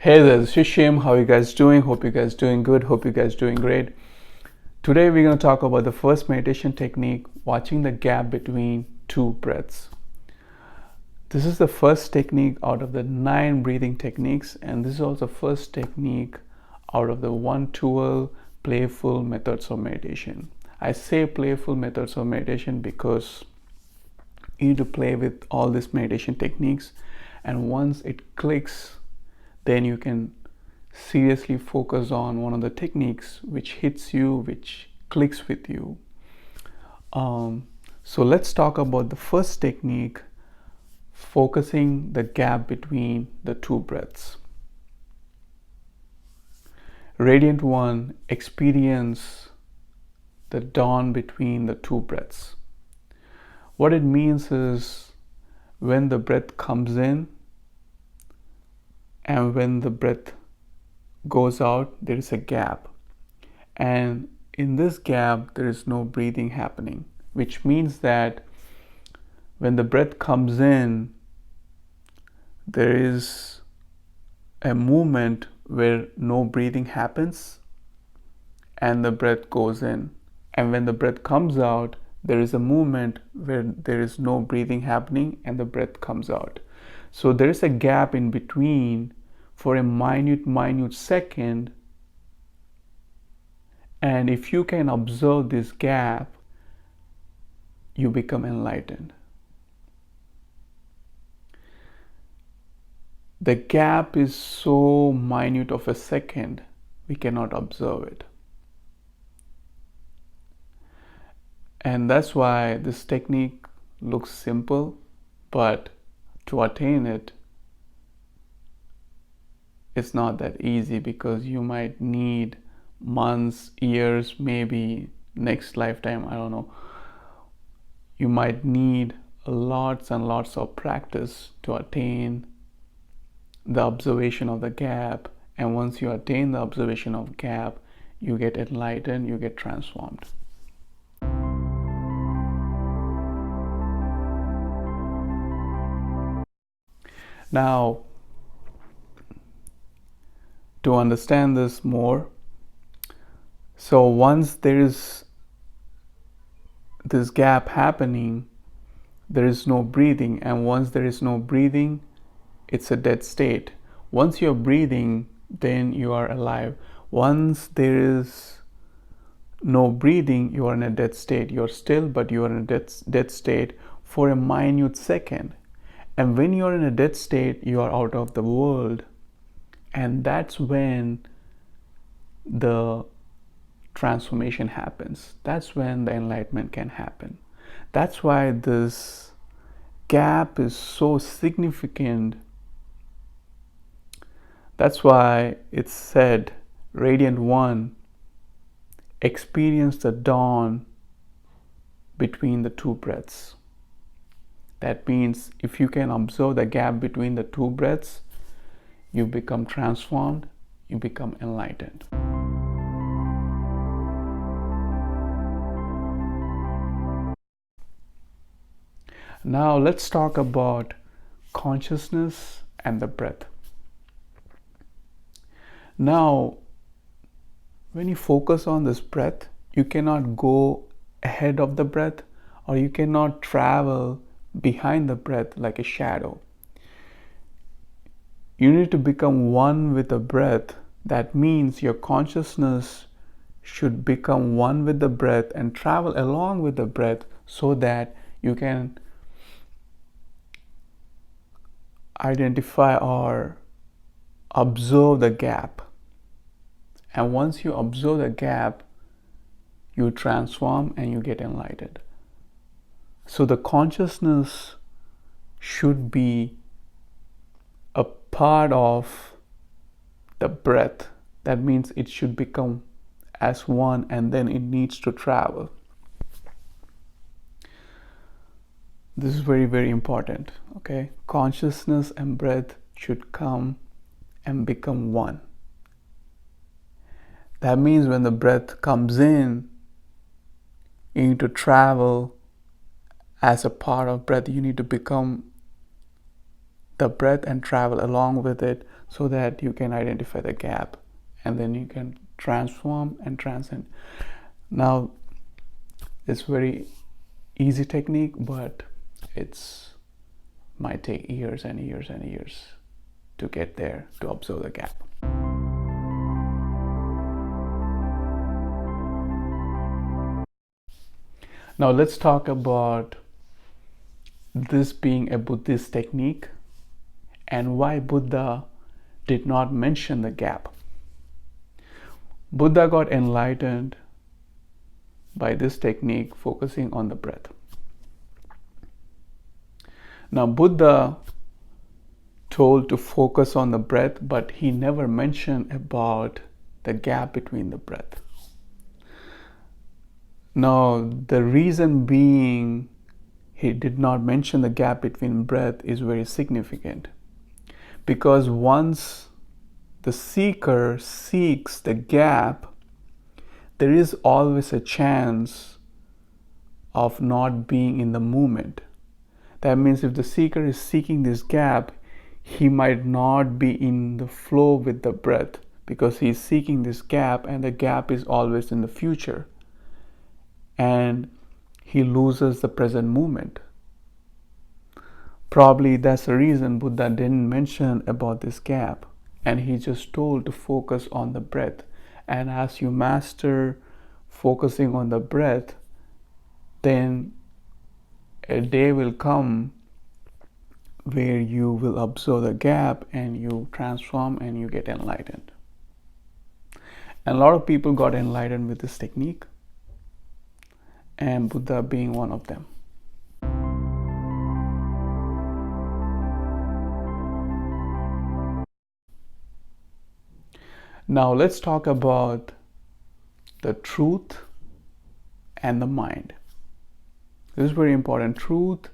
Hey there, this is Shim. How you guys doing? Hope you guys doing good. Hope you guys doing great. Today we're going to talk about the first meditation technique, watching the gap between two breaths. This is the first technique out of the 9 breathing techniques, and this is also the first technique out of the 112 playful methods of meditation. I say playful methods of meditation because you need to play with all these meditation techniques, and once it clicks, then you can seriously focus on one of the techniques which hits you, which clicks with you. So let's talk about the first technique, focusing the gap between the two breaths. Radiant one, experience the dawn between the two breaths. What it means is when the breath comes in and when the breath goes out, there is a gap, and in this gap there is no breathing happening, which means that when the breath comes in, there is a movement where no breathing happens and the breath goes in, and when the breath comes out, there is a movement where there is no breathing happening and the breath comes out. So there is a gap in between for a minute second, and if you can observe this gap, you become enlightened. The gap is so minute of a second, we cannot observe it. And that's why this technique looks simple, but to attain it, it's not that easy, because you might need months, years, maybe next lifetime, I don't know. You might need lots and lots of practice to attain the observation of the gap, and once you attain the observation of gap, you get enlightened, you get transformed. Now, to understand this more, so once there is this gap happening, there is no breathing, and once there is no breathing, it's a dead state. Once you're breathing, then you are alive. Once there is no breathing, you are in a dead state. You're still, but you are in a dead state for a minute second. And when you're in a dead state, you are out of the world. And that's when the transformation happens. That's when the enlightenment can happen. That's why this gap is so significant. That's why it's said, Radiant One, experience the dawn between the two breaths. That means if you can observe the gap between the two breaths, you become transformed, you become enlightened. Now let's talk about consciousness and the breath. Now, when you focus on this breath, you cannot go ahead of the breath, or you cannot travel behind the breath like a shadow. You need to become one with the breath. That means your consciousness should become one with the breath and travel along with the breath, so that you can identify or observe the gap. And once you observe the gap, you transform and you get enlightened. So the consciousness should be a part of the breath. That means it should become as one, and then it needs to travel. This is very, very important. Okay, consciousness and breath should come and become one. That means when the breath comes in, you need to travel as a part of breath. You need to become the breath and travel along with it, so that you can identify the gap and then you can transform and transcend. Now, it's very easy technique, but it's might take years and years and years to get there, to observe the gap. Now let's talk about this being a Buddhist technique and why Buddha did not mention the gap. Buddha got enlightened by this technique, focusing on the breath. Now, Buddha told to focus on the breath, but he never mentioned about the gap between the breath. Now, the reason being he did not mention the gap between breath is very significant, because once the seeker seeks the gap, there is always a chance of not being in the moment. That means if the seeker is seeking this gap, he might not be in the flow with the breath, because he is seeking this gap and the gap is always in the future. And he loses the present moment. Probably that's the reason Buddha didn't mention about this gap, and he just told to focus on the breath. And as you master focusing on the breath, then a day will come where you will observe the gap and you transform and you get enlightened. And a lot of people got enlightened with this technique, and Buddha being one of them. Now let's talk about the truth and the mind. This is very important. Truth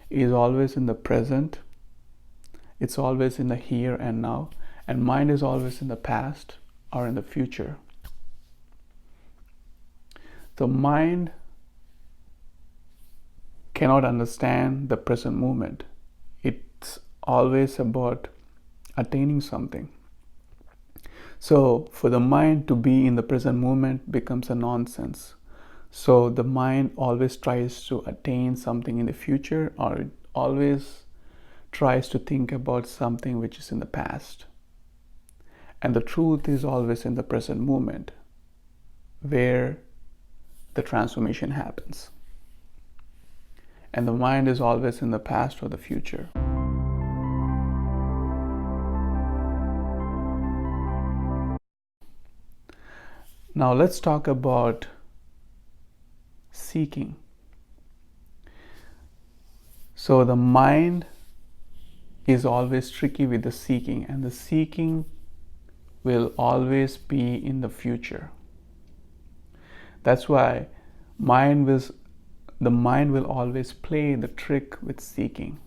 is always in the present. It's always in the here and now. And mind is always in the past or in the future. The mind cannot understand the present moment. It's always about attaining something. So for the mind to be in the present moment becomes a nonsense. So the mind always tries to attain something in the future, or it always tries to think about something which is in the past. And the truth is always in the present moment, where the transformation happens. And the mind is always in the past or the future. Now let's talk about seeking. So the mind is always tricky with the seeking, and the seeking will always be in the future. That's why the mind will always play the trick with seeking.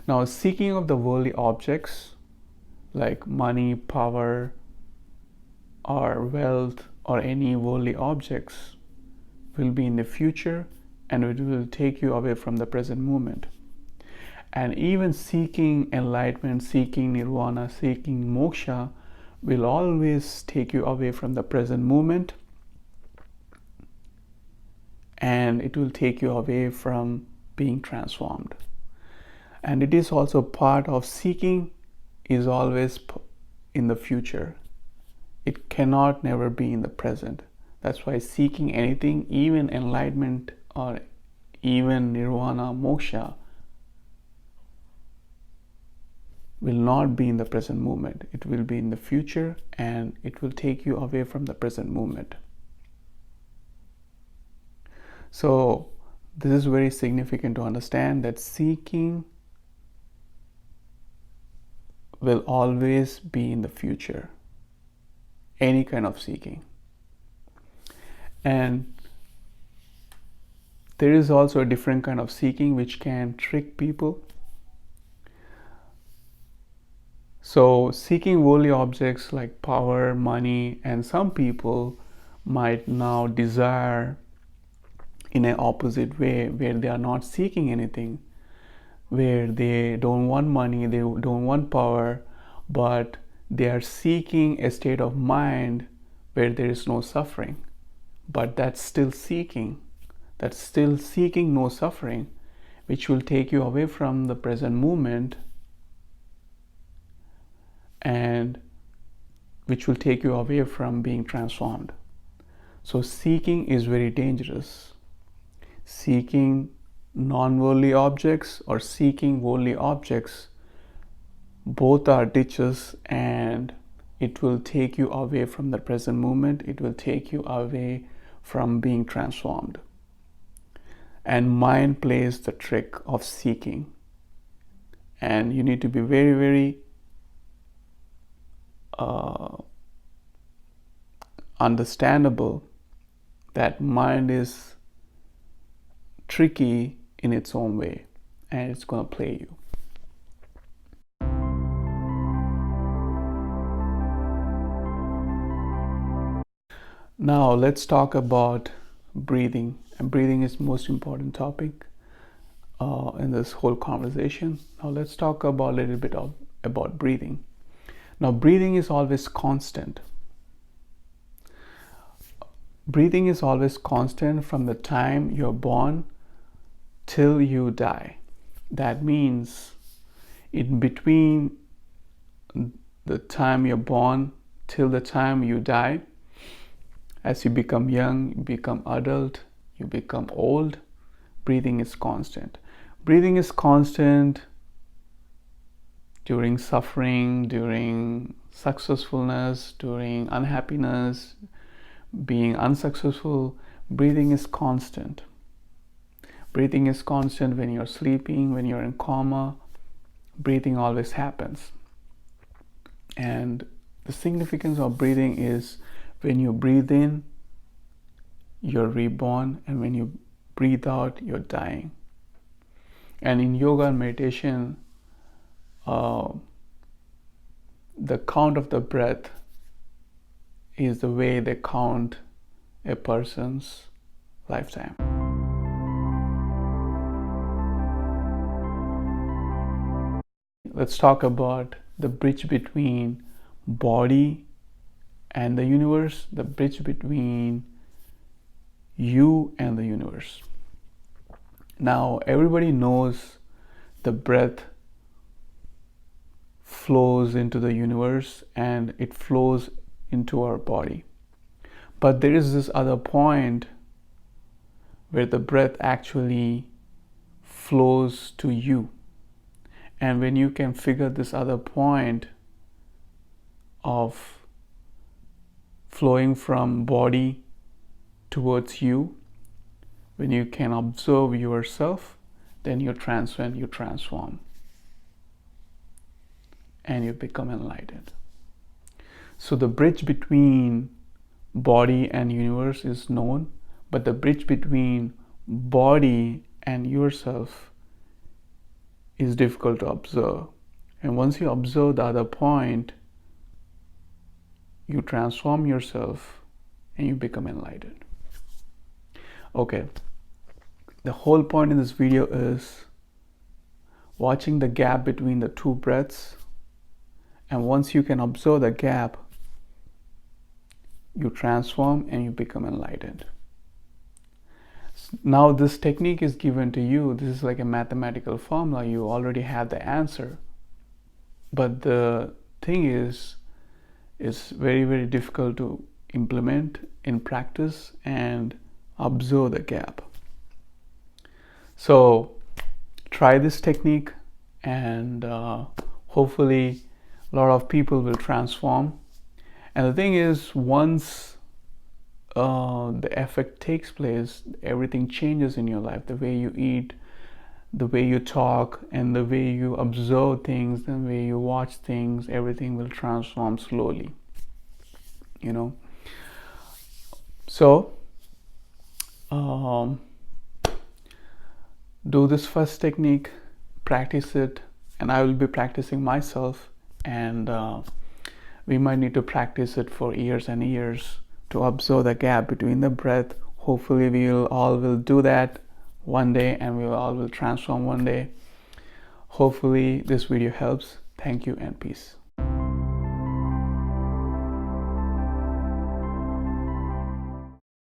Now, seeking of the worldly objects like money, power, or wealth, or any worldly objects will be in the future, and it will take you away from the present moment. And even seeking enlightenment, seeking nirvana, seeking moksha will always take you away from the present moment, and it will take you away from being transformed. And it is also part of seeking is always in the future. It cannot never be in the present. That's why seeking anything, even enlightenment or even nirvana, moksha, will not be in the present moment. It will be in the future, and it will take you away from the present moment. So this is very significant to understand, that seeking will always be in the future. Any kind of seeking. And there is also a different kind of seeking which can trick people. So seeking worldly objects like power, money, and some people might now desire in an opposite way, where they are not seeking anything, where they don't want money, they don't want power, but they are seeking a state of mind where there is no suffering. But that's still seeking no suffering, which will take you away from the present moment and which will take you away from being transformed. So seeking is very dangerous. Seeking non-worldly objects or seeking worldly objects, both are ditches, and it will take you away from the present moment. It will take you away from being transformed. And mind plays the trick of seeking. And you need to be very, very understandable that mind is tricky in its own way, and it's going to play you. Now let's talk about breathing. And breathing is the most important topic in this whole conversation. Now let's talk about a little bit about breathing. Now breathing is always constant. Breathing is always constant from the time you're born till you die. That means in between the time you're born till the time you die, as you become young, you become adult, you become old, breathing is constant. Breathing is constant during suffering, during successfulness, during unhappiness, being unsuccessful. Breathing is constant. Breathing is constant when you're sleeping, when you're in coma. Breathing always happens. And the significance of breathing is when you breathe in, you're reborn, and when you breathe out, you're dying. And in yoga and meditation, the count of the breath is the way they count a person's lifetime. Let's talk about the bridge between body and the universe, the bridge between you and the universe. Now, everybody knows the breath flows into the universe and it flows into our body. But there is this other point where the breath actually flows to you. And when you can figure this other point of flowing from body towards you, when you can observe yourself, then you transcend, you transform, and you become enlightened. So the bridge between body and universe is known, but the bridge between body and yourself is difficult to observe. And once you observe the other point, you transform yourself and you become enlightened. Okay, the whole point in this video is watching the gap between the two breaths, and once you can observe the gap, you transform and you become enlightened. Now this technique is given to you. This is like a mathematical formula. You already have the answer, but the thing is, it's very, very difficult to implement in practice and observe the gap. So try this technique, and hopefully a lot of people will transform. And the thing is, once the effect takes place, everything changes in your life. The way you eat, the way you talk, and the way you observe things, the way you watch things, everything will transform slowly, you know. So do this first technique, practice it, and I will be practicing myself, and we might need to practice it for years and years to observe the gap between the breath. Hopefully we all will do that one day, and we all will transform one day. Hopefully this video helps. Thank you and peace.